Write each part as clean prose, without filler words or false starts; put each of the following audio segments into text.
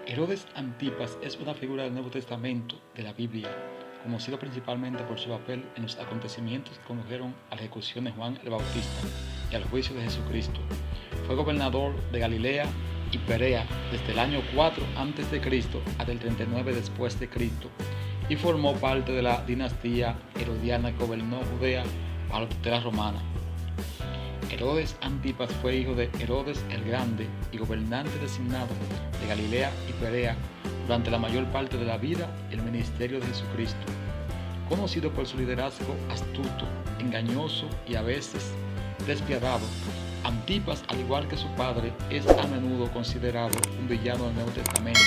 Herodes Antipas es una figura del Nuevo Testamento de la Biblia, conocido principalmente por su papel en los acontecimientos que condujeron a la ejecución de Juan el Bautista y al juicio de Jesucristo. Fue gobernador de Galilea y Perea desde el año 4 a.C. hasta el 39 después de Cristo y formó parte de la dinastía herodiana que gobernó Judea bajo la tutela romana. Herodes Antipas fue hijo de Herodes el Grande y gobernante designado de Galilea y Perea durante la mayor parte de la vida y el ministerio de Jesucristo. Conocido por su liderazgo astuto, engañoso y a veces despiadado, Antipas, al igual que su padre, es a menudo considerado un villano del Nuevo Testamento.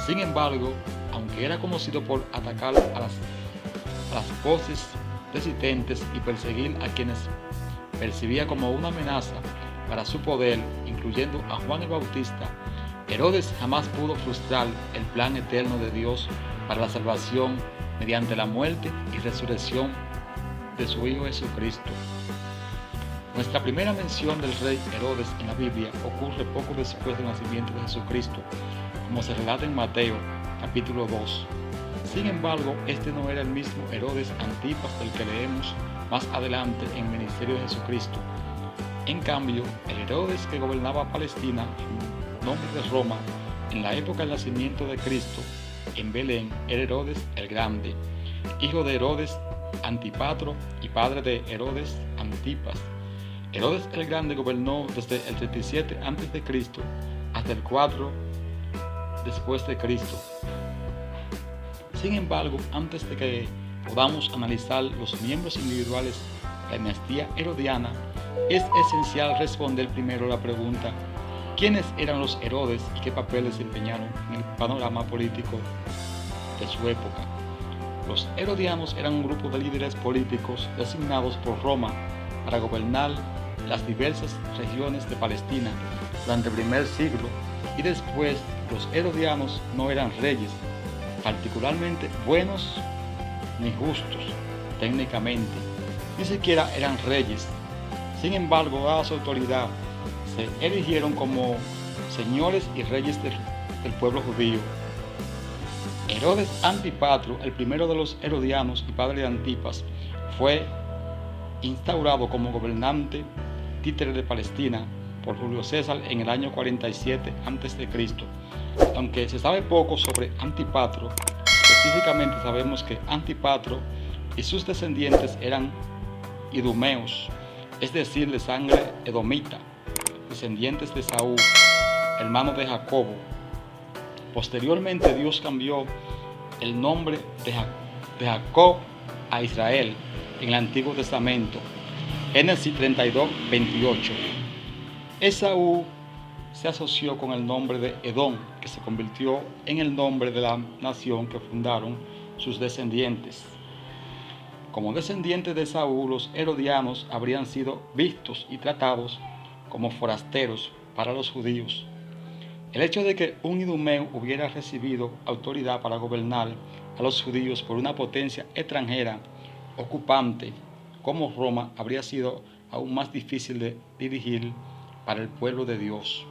Sin embargo, aunque era conocido por atacar a las voces disidentes y perseguir a quienes percibía como una amenaza para su poder, incluyendo a Juan el Bautista, Herodes jamás pudo frustrar el plan eterno de Dios para la salvación mediante la muerte y resurrección de su Hijo Jesucristo. Nuestra primera mención del rey Herodes en la Biblia ocurre poco después del nacimiento de Jesucristo, como se relata en Mateo, capítulo 2. Sin embargo, este no era el mismo Herodes Antipas del que leemos más adelante en el ministerio de Jesucristo. En cambio, el Herodes que gobernaba Palestina en nombre de Roma en la época del nacimiento de Cristo en Belén era Herodes el Grande, hijo de Herodes Antipatro y padre de Herodes Antipas. Herodes el Grande gobernó desde el 37 a.C. hasta el 4 después de Cristo. Sin embargo, antes de que podamos analizar los miembros individuales de la dinastía herodiana, es esencial responder primero la pregunta: ¿quiénes eran los Herodes y qué papel desempeñaron en el panorama político de su época? Los herodianos eran un grupo de líderes políticos designados por Roma para gobernar las diversas regiones de Palestina durante el primer siglo, y después los herodianos no eran reyes particularmente buenos ni justos técnicamente, ni siquiera eran reyes. Sin embargo, dada su autoridad, se erigieron como señores y reyes del pueblo judío. Herodes Antipatro, el primero de los herodianos y padre de Antipas, fue instaurado como gobernante títere de Palestina por Julio César en el año 47 a.C. Aunque se sabe poco sobre Antipatro, específicamente sabemos que Antipatro y sus descendientes eran idumeos, es decir, de sangre edomita, descendientes de Saúl, hermano de Jacobo. Posteriormente, Dios cambió el nombre de Jacob a Israel en el Antiguo Testamento. Génesis 32, 28. Esaú se asoció con el nombre de Edom, que se convirtió en el nombre de la nación que fundaron sus descendientes. Como descendientes de Esaú, los herodianos habrían sido vistos y tratados como forasteros para los judíos. El hecho de que un idumeo hubiera recibido autoridad para gobernar a los judíos por una potencia extranjera ocupante como Roma habría sido aún más difícil de dirigir para el pueblo de Dios.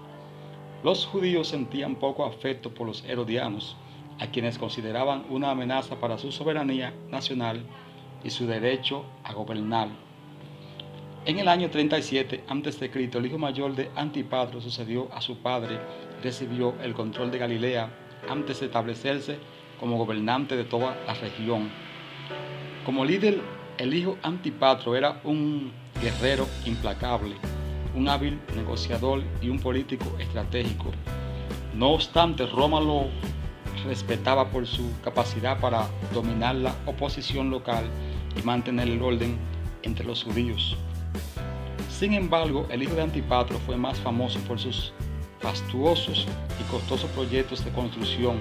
Los judíos sentían poco afecto por los herodianos, a quienes consideraban una amenaza para su soberanía nacional y su derecho a gobernar. En el año 37 a.C., el hijo mayor de Antipatro sucedió a su padre y recibió el control de Galilea antes de establecerse como gobernante de toda la región. Como líder, el hijo Antipatro era un guerrero implacable, un hábil negociador y un político estratégico. No obstante, Roma lo respetaba por su capacidad para dominar la oposición local y mantener el orden entre los judíos. Sin embargo, el hijo de Antipatro fue más famoso por sus fastuosos y costosos proyectos de construcción,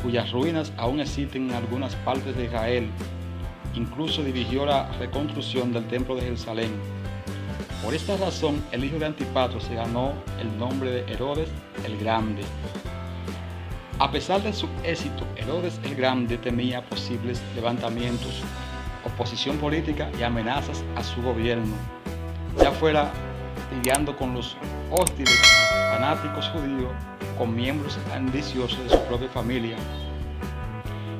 cuyas ruinas aún existen en algunas partes de Israel. Incluso dirigió la reconstrucción del templo de Jerusalén. Por esta razón, el hijo de Antipatro se ganó el nombre de Herodes el Grande. A pesar de su éxito, Herodes el Grande temía posibles levantamientos, oposición política y amenazas a su gobierno, ya fuera lidiando con los hostiles fanáticos judíos con miembros ambiciosos de su propia familia.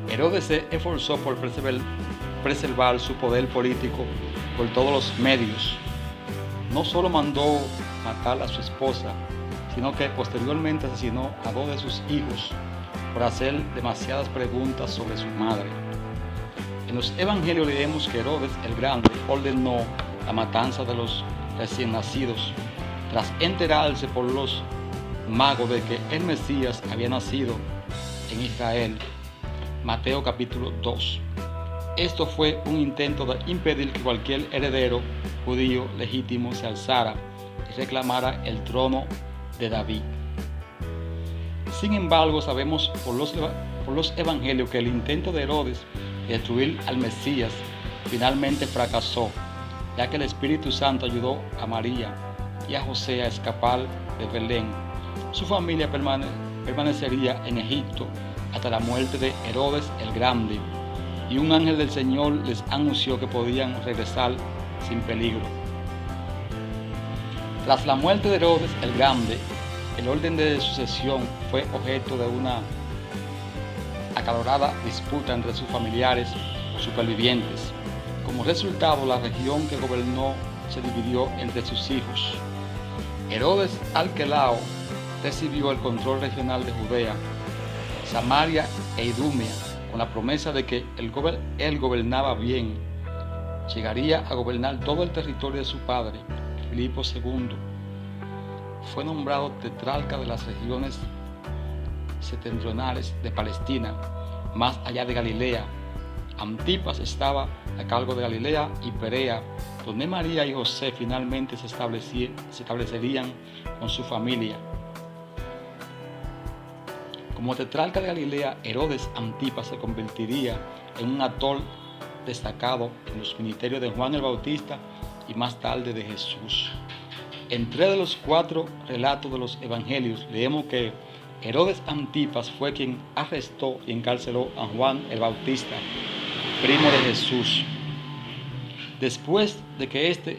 Herodes se esforzó por preservar su poder político por todos los medios. No solo mandó matar a su esposa, sino que posteriormente asesinó a 2 de sus hijos por hacer demasiadas preguntas sobre su madre. En los evangelios leemos que Herodes el Grande ordenó la matanza de los recién nacidos, tras enterarse por los magos de que el Mesías había nacido en Israel. Mateo capítulo 2. Esto fue un intento de impedir que cualquier heredero judío legítimo se alzara y reclamara el trono de David. Sin embargo, sabemos por los evangelios que el intento de Herodes de destruir al Mesías finalmente fracasó, ya que el Espíritu Santo ayudó a María y a José a escapar de Belén. Su familia permanecería en Egipto hasta la muerte de Herodes el Grande, y un ángel del Señor les anunció que podían regresar sin peligro. Tras la muerte de Herodes el Grande, el orden de sucesión fue objeto de una acalorada disputa entre sus familiares supervivientes. Como resultado, la región que gobernó se dividió entre sus hijos. Herodes Arquelao recibió el control regional de Judea, Samaria e Idumea, con la promesa de que él gobernaba bien. Llegaría a gobernar todo el territorio de su padre, Filipo II. Fue nombrado tetrarca de las regiones septentrionales de Palestina, más allá de Galilea. Antipas estaba a cargo de Galilea y Perea, donde María y José finalmente se establecerían con su familia. Como tetrarca de Galilea, Herodes Antipas se convertiría en un actor destacado en los ministerios de Juan el Bautista y más tarde de Jesús. En 3 de los 4 relatos de los evangelios leemos que Herodes Antipas fue quien arrestó y encarceló a Juan el Bautista, primo de Jesús. Después de que éste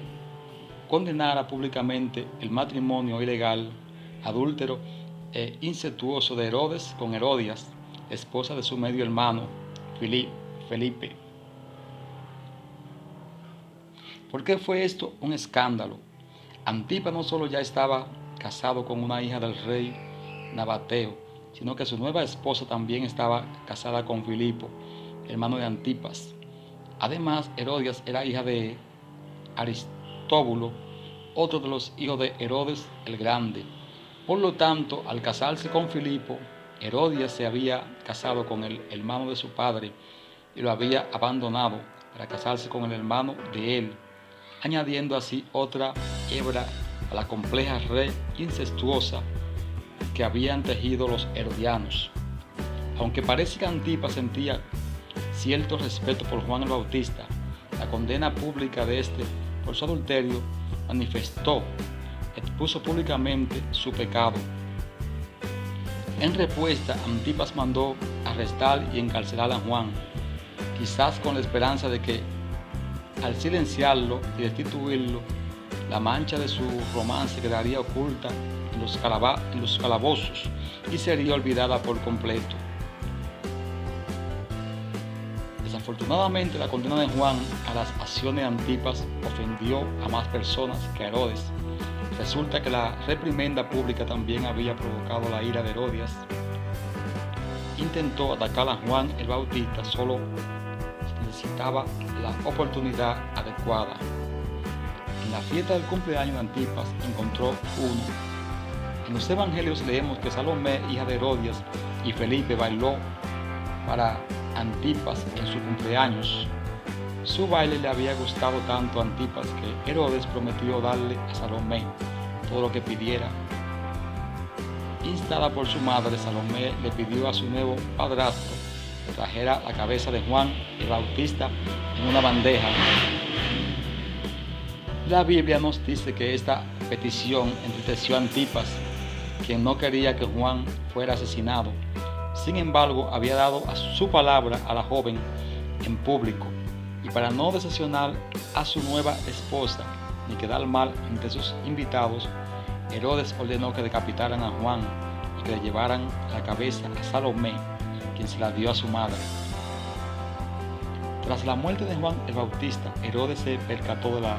condenara públicamente el matrimonio ilegal, adúltero e incestuoso de Herodes con Herodias, esposa de su medio hermano Felipe. ¿Por qué fue esto un escándalo? Antipas no solo ya estaba casado con una hija del rey Nabateo, sino que su nueva esposa también estaba casada con Filipo, hermano de Antipas. Además, Herodias era hija de Aristóbulo, otro de los hijos de Herodes el Grande. Por lo tanto, al casarse con Filipo, Herodias se había casado con el hermano de su padre y lo había abandonado para casarse con el hermano de él, añadiendo así otra hebra a la compleja red incestuosa que habían tejido los herodianos. Aunque parece que Antipas sentía cierto respeto por Juan el Bautista, la condena pública de este por su adulterio expuso públicamente su pecado. En respuesta, Antipas mandó arrestar y encarcelar a Juan, quizás con la esperanza de que al silenciarlo y destituirlo, la mancha de su romance quedaría oculta en los calabozos y sería olvidada por completo. Desafortunadamente, la condena de Juan a las acciones de Antipas ofendió a más personas que a Herodes. Resulta que la reprimenda pública también había provocado la ira de Herodias. Intentó atacar a Juan el Bautista, solo necesitaba la oportunidad adecuada. En la fiesta del cumpleaños de Antipas encontró uno. En los evangelios leemos que Salomé, hija de Herodias, y Felipe bailó para Antipas en su cumpleaños. Su baile le había gustado tanto a Antipas que Herodes prometió darle a Salomé todo lo que pidiera. Instada por su madre, Salomé le pidió a su nuevo padrastro que trajera la cabeza de Juan el Bautista en una bandeja. La Biblia nos dice que esta petición entristeció a Antipas, quien no quería que Juan fuera asesinado. Sin embargo, había dado su palabra a la joven en público, y para no decepcionar a su nueva esposa ni quedar mal entre sus invitados, Herodes ordenó que decapitaran a Juan y que le llevaran la cabeza a Salomé, quien se la dio a su madre. Tras la muerte de Juan el Bautista, Herodes se percató de la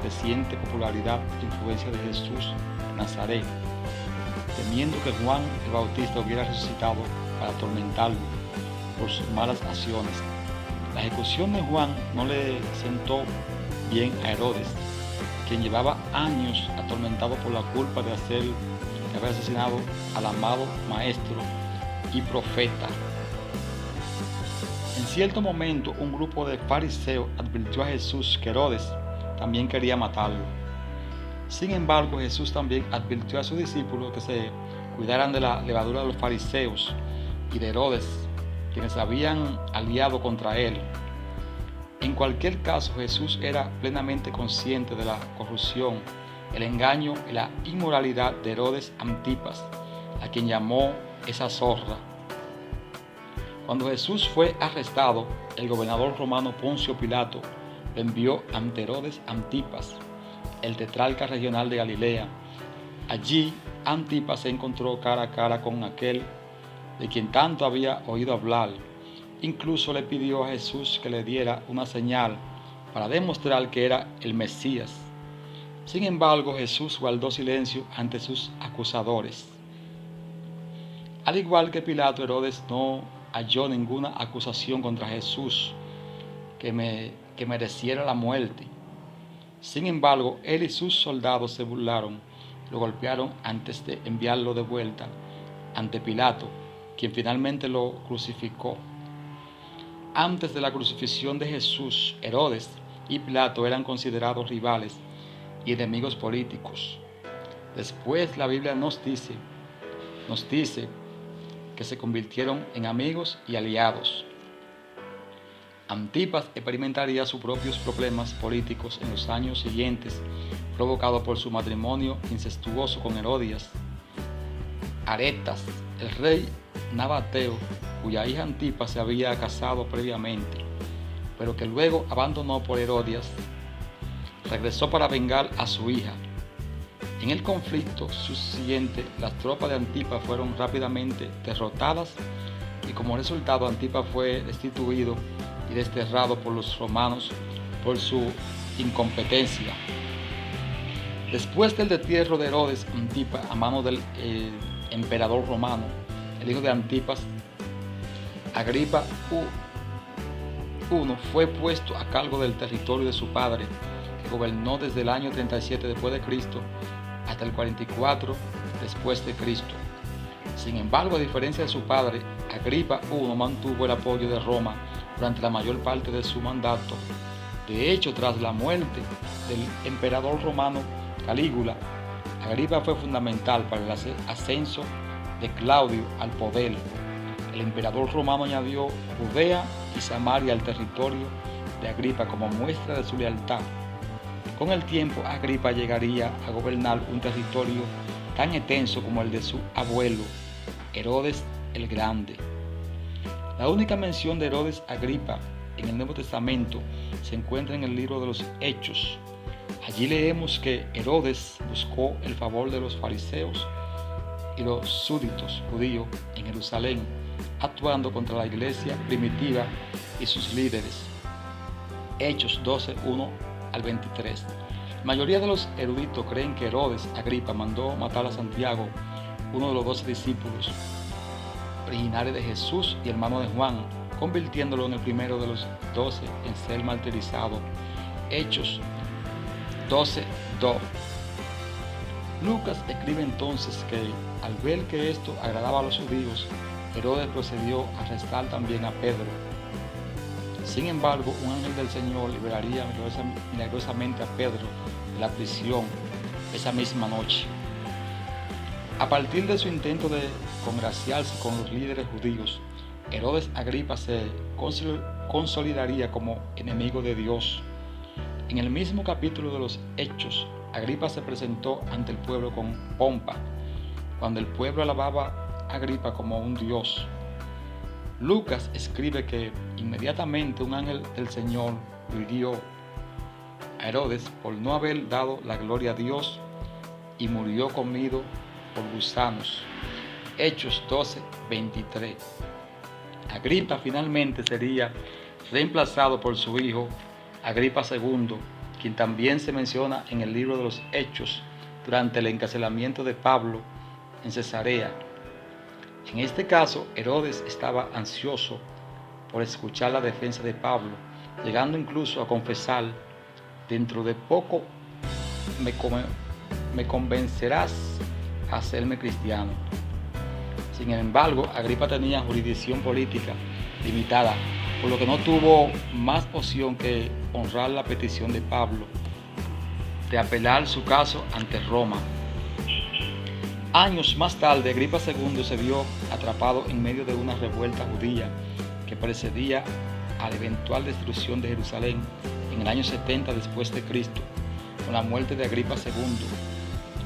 creciente popularidad e influencia de Jesús de Nazaret, temiendo que Juan el Bautista hubiera resucitado para atormentarlo por sus malas acciones. La ejecución de Juan no le sentó bien a Herodes, quien llevaba años atormentado por la culpa de haber asesinado al amado maestro y profeta. En cierto momento, un grupo de fariseos advirtió a Jesús que Herodes también quería matarlo. Sin embargo, Jesús también advirtió a sus discípulos que se cuidaran de la levadura de los fariseos y de Herodes, quienes se habían aliado contra él. En cualquier caso, Jesús era plenamente consciente de la corrupción, el engaño y la inmoralidad de Herodes Antipas, a quien llamó esa zorra. Cuando Jesús fue arrestado, el gobernador romano Poncio Pilato lo envió ante Herodes Antipas, el tetrarca regional de Galilea. Allí, Antipas se encontró cara a cara con aquel de quien tanto había oído hablar. Incluso le pidió a Jesús que le diera una señal para demostrar que era el Mesías. Sin embargo, Jesús guardó silencio ante sus acusadores. Al igual que Pilato, Herodes no halló ninguna acusación contra Jesús que mereciera la muerte. Sin embargo, él y sus soldados se burlaron, lo golpearon antes de enviarlo de vuelta ante Pilato, quien finalmente lo crucificó. Antes de la crucifixión de Jesús, Herodes y Pilato eran considerados rivales y enemigos políticos. Después la Biblia nos dice que se convirtieron en amigos y aliados. Antipas experimentaría sus propios problemas políticos en los años siguientes, provocado por su matrimonio incestuoso con Herodías. Aretas, el rey nabateo, cuya hija Antipas se había casado previamente, pero que luego abandonó por Herodías, regresó para vengar a su hija. En el conflicto subsiguiente, las tropas de Antipas fueron rápidamente derrotadas y como resultado Antipas fue destituido y desterrado por los romanos por su incompetencia. Después del destierro de Herodes Antipas a mano del emperador romano, el hijo de Antipas, Agripa I, fue puesto a cargo del territorio de su padre, que gobernó desde el año 37 después de Cristo hasta el 44 después de Cristo. Sin embargo, a diferencia de su padre, Agripa I mantuvo el apoyo de Roma durante la mayor parte de su mandato. De hecho, tras la muerte del emperador romano Calígula, Agripa fue fundamental para el ascenso de Claudio al poder. El emperador romano añadió Judea y Samaria al territorio de Agripa como muestra de su lealtad. Con el tiempo, Agripa llegaría a gobernar un territorio tan extenso como el de su abuelo, Herodes el Grande. La única mención de Herodes Agripa en el Nuevo Testamento se encuentra en el libro de los Hechos. Allí leemos que Herodes buscó el favor de los fariseos y los súbditos judíos en Jerusalén, actuando contra la iglesia primitiva y sus líderes. Hechos 12, 1 al 23. La mayoría de los eruditos creen que Herodes Agripa mandó matar a Santiago, uno de los 12 discípulos originarios de Jesús y hermano de Juan, convirtiéndolo en el primero de los 12 en ser martirizado. Hechos 12, 2. Lucas escribe entonces que al ver que esto agradaba a los judíos, Herodes procedió a arrestar también a Pedro. Sin embargo, un ángel del Señor liberaría milagrosamente a Pedro de la prisión esa misma noche. A partir de su intento de congraciarse con los líderes judíos, Herodes Agripa se consolidaría como enemigo de Dios. En el mismo capítulo de los Hechos, Agripa se presentó ante el pueblo con pompa, cuando el pueblo alababa a Agripa como un dios. Lucas escribe que inmediatamente un ángel del Señor lo hirió a Herodes por no haber dado la gloria a Dios y murió comido por gusanos. Hechos 12, 23. Agripa finalmente sería reemplazado por su hijo Agripa II, quien también se menciona en el libro de los Hechos durante el encarcelamiento de Pablo en Cesarea. En este caso, Herodes estaba ansioso por escuchar la defensa de Pablo, llegando incluso a confesar: dentro de poco me convencerás a hacerme cristiano. Sin embargo, Agripa tenía jurisdicción política limitada, por lo que no tuvo más opción que honrar la petición de Pablo de apelar su caso ante Roma. Años más tarde, Agripa II se vio atrapado en medio de una revuelta judía que precedía a la eventual destrucción de Jerusalén en el año 70 después de Cristo, con la muerte de Agripa II.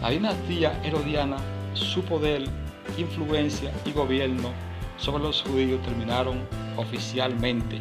La dinastía herodiana, su poder, influencia y gobierno sobre los judíos terminaron oficialmente